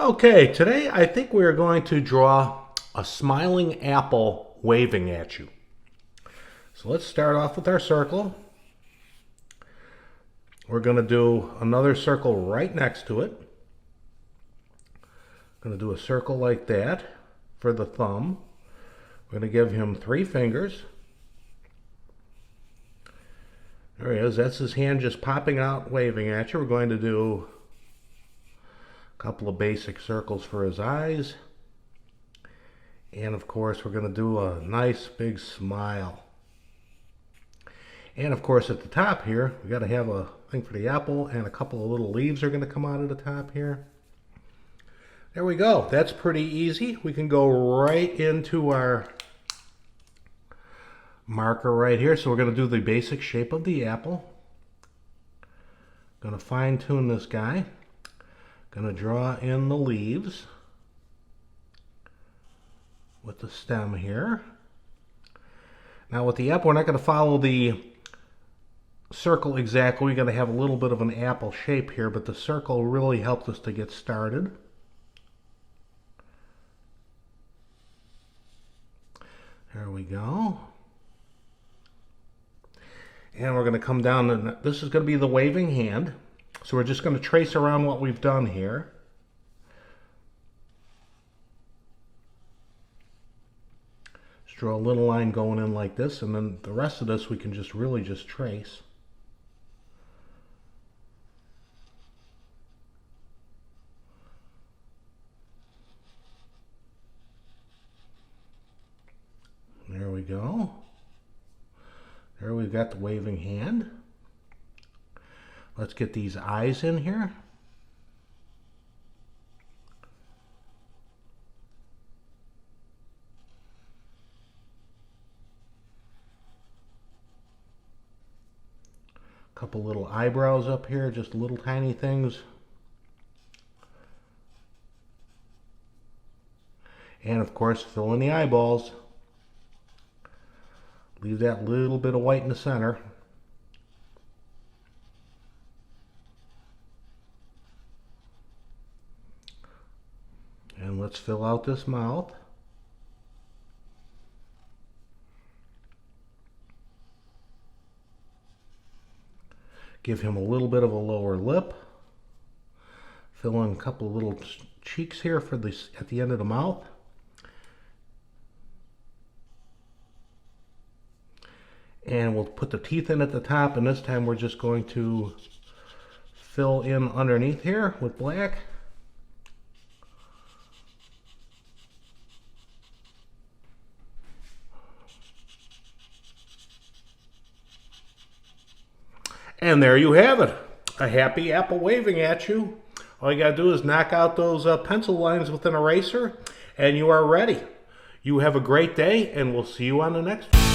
Okay, today I think we are going to draw a smiling apple waving at you. So let's start off with our circle. We're going to do another circle right next to it. Going to do a circle like that for the thumb. We're going to give him 3 fingers. There he is. That's his hand just popping out, waving at you. We're going to do a couple of basic circles for his eyes. And of course, we're going to do a nice big smile. And of course, at the top here, we got to have a thing for the apple, and a couple of little leaves are going to come out of the top here. There we go. That's pretty easy. We can go right into our marker right here. So we're going to do the basic shape of the apple. Going to fine tune this guy. Going to draw in the leaves with the stem here. Now with the apple, we're not going to follow the circle exactly. We're going to have a little bit of an apple shape here, but the circle really helped us to get started. There we go. And we're going to come down, and this is going to be the waving hand. So we're just going to trace around what we've done here. Just draw a little line going in like this, and then the rest of this we can just really just trace. There we go. There we've got the waving hand. Let's get these eyes in here. A couple little eyebrows up here, just little tiny things. And of course, fill in the eyeballs. Leave that little bit of white in the center. And let's fill out this mouth. Give him a little bit of a lower lip. Fill in a couple of little cheeks here for this at the end of the mouth. And we'll put the teeth in at the top, and this time we're just going to fill in underneath here with black. And there you have it, a happy apple waving at you. All you gotta do is knock out those pencil lines with an eraser, and you are ready. You have a great day, and we'll see you on the next one.